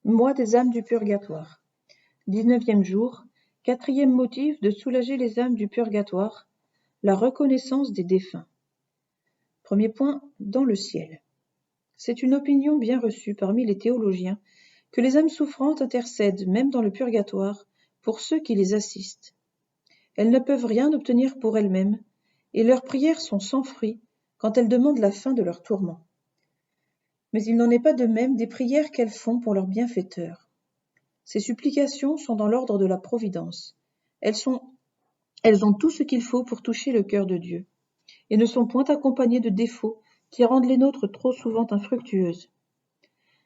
Moi des âmes du purgatoire. 19e jour, quatrième motif de soulager les âmes du purgatoire, la reconnaissance des défunts. Premier point, dans le ciel. C'est une opinion bien reçue parmi les théologiens que les âmes souffrantes intercèdent, même dans le purgatoire, pour ceux qui les assistent. Elles ne peuvent rien obtenir pour elles-mêmes, et leurs prières sont sans fruit quand elles demandent la fin de leur tourment. Mais il n'en est pas de même des prières qu'elles font pour leur bienfaiteur. Ces supplications sont dans l'ordre de la providence. Elles ont tout ce qu'il faut pour toucher le cœur de Dieu, et ne sont point accompagnées de défauts qui rendent les nôtres trop souvent infructueuses.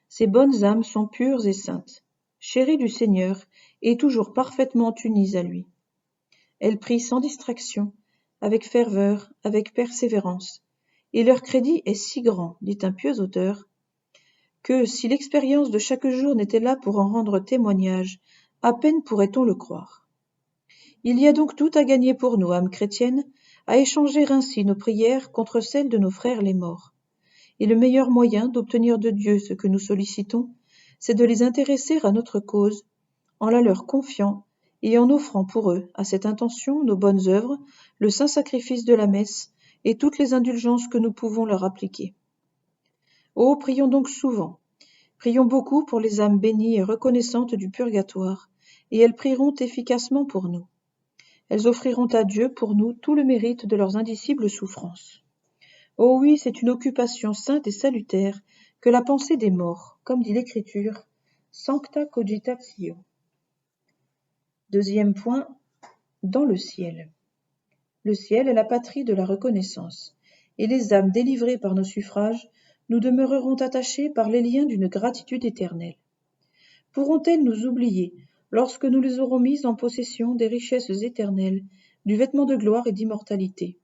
Ces bonnes âmes sont pures et saintes, chéries du Seigneur et toujours parfaitement unies à lui. Elles prient sans distraction, avec ferveur, avec persévérance, et leur crédit est si grand, dit un pieux auteur, que, si l'expérience de chaque jour n'était là pour en rendre témoignage, à peine pourrait-on le croire. Il y a donc tout à gagner pour nous, âmes chrétiennes, à échanger ainsi nos prières contre celles de nos frères les morts. Et le meilleur moyen d'obtenir de Dieu ce que nous sollicitons, c'est de les intéresser à notre cause, en la leur confiant et en offrant pour eux, à cette intention, nos bonnes œuvres, le saint sacrifice de la messe et toutes les indulgences que nous pouvons leur appliquer. Oh, prions donc souvent, prions beaucoup pour les âmes bénies et reconnaissantes du purgatoire, et elles prieront efficacement pour nous. Elles offriront à Dieu pour nous tout le mérite de leurs indicibles souffrances. Oh oui, c'est une occupation sainte et salutaire que la pensée des morts, comme dit l'Écriture, sancta cogitatio. Deuxième point, dans le ciel. Le ciel est la patrie de la reconnaissance, et les âmes délivrées par nos suffrages nous demeureront attachées par les liens d'une gratitude éternelle. Pourront-elles nous oublier lorsque nous les aurons mises en possession des richesses éternelles, du vêtement de gloire et d'immortalité,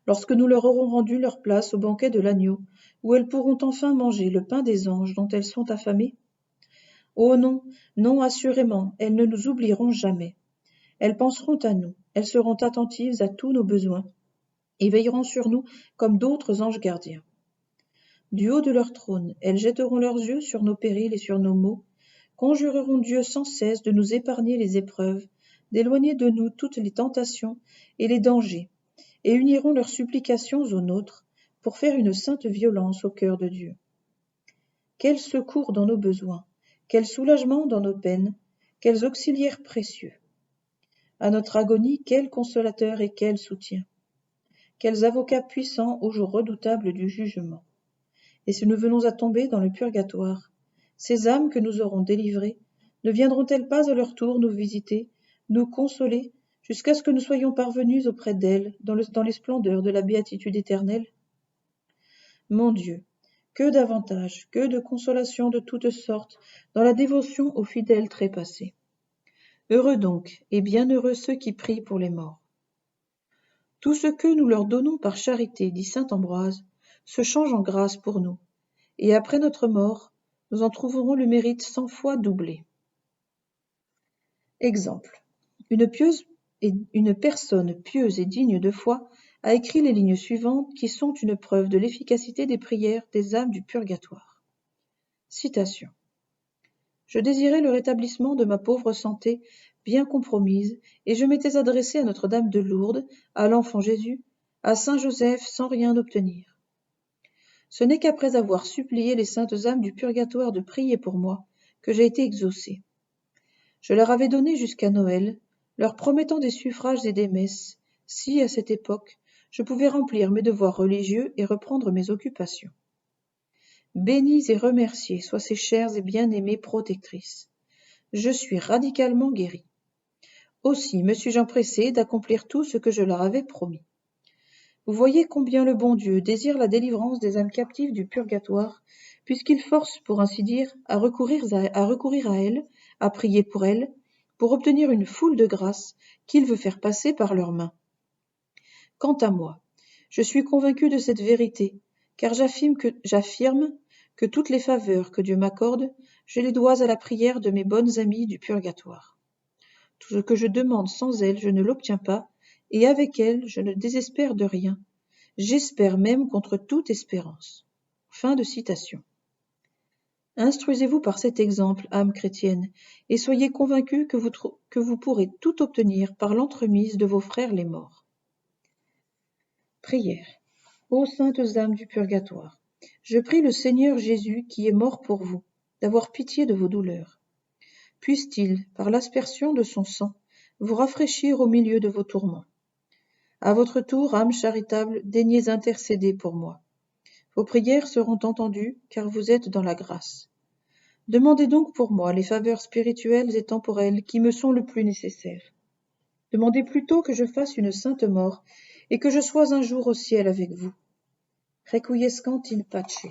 lorsque nous leur aurons rendu leur place au banquet de l'agneau, où elles pourront enfin manger le pain des anges dont elles sont affamées? Oh non, non, assurément, elles ne nous oublieront jamais. Elles penseront à nous, elles seront attentives à tous nos besoins, et veilleront sur nous comme d'autres anges gardiens. Du haut de leur trône, elles jetteront leurs yeux sur nos périls et sur nos maux, conjureront Dieu sans cesse de nous épargner les épreuves, d'éloigner de nous toutes les tentations et les dangers, et uniront leurs supplications aux nôtres pour faire une sainte violence au cœur de Dieu. Quel secours dans nos besoins, quel soulagement dans nos peines, quels auxiliaires précieux! À notre agonie, quel consolateur et quel soutien! Quels avocats puissants au jour redoutable du jugement! Et si nous venons à tomber dans le purgatoire, ces âmes que nous aurons délivrées ne viendront-elles pas à leur tour nous visiter, nous consoler, jusqu'à ce que nous soyons parvenus auprès d'elles dans les splendeurs de la béatitude éternelle? Mon Dieu, que d'avantages, que de consolations de toutes sortes dans la dévotion aux fidèles trépassés! Heureux donc, et bienheureux ceux qui prient pour les morts. Tout ce que nous leur donnons par charité, dit saint Ambroise, se change en grâce pour nous, et après notre mort, nous en trouverons le mérite 100 fois doublé. Exemple. Une personne pieuse et digne de foi a écrit les lignes suivantes qui sont une preuve de l'efficacité des prières des âmes du purgatoire. Citation. Je désirais le rétablissement de ma pauvre santé bien compromise, et je m'étais adressé à Notre-Dame de Lourdes, à l'Enfant Jésus, à Saint Joseph sans rien obtenir. Ce n'est qu'après avoir supplié les saintes âmes du purgatoire de prier pour moi que j'ai été exaucé. Je leur avais donné jusqu'à Noël, leur promettant des suffrages et des messes, si, à cette époque, je pouvais remplir mes devoirs religieux et reprendre mes occupations. Bénies et remerciées soient ces chères et bien-aimées protectrices. Je suis radicalement guéri. Aussi me suis-je empressé d'accomplir tout ce que je leur avais promis. Vous voyez combien le bon Dieu désire la délivrance des âmes captives du purgatoire, puisqu'il force, pour ainsi dire, à recourir à elles, à prier pour elles, pour obtenir une foule de grâces qu'il veut faire passer par leurs mains. Quant à moi, je suis convaincu de cette vérité, car j'affirme que toutes les faveurs que Dieu m'accorde, je les dois à la prière de mes bonnes amies du purgatoire. Tout ce que je demande sans elles, je ne l'obtiens pas, et avec elles, je ne désespère de rien. J'espère même contre toute espérance. Fin de citation. Instruisez-vous par cet exemple, âme chrétienne, et soyez convaincus que vous pourrez tout obtenir par l'entremise de vos frères les morts. Prière. Ô saintes âmes du purgatoire, je prie le Seigneur Jésus, qui est mort pour vous, d'avoir pitié de vos douleurs. Puisse-t-il, par l'aspersion de son sang, vous rafraîchir au milieu de vos tourments. À votre tour, âme charitable, daignez intercéder pour moi. Vos prières seront entendues, car vous êtes dans la grâce. Demandez donc pour moi les faveurs spirituelles et temporelles qui me sont le plus nécessaires. Demandez plutôt que je fasse une sainte mort et que je sois un jour au ciel avec vous. Requiescat in pace.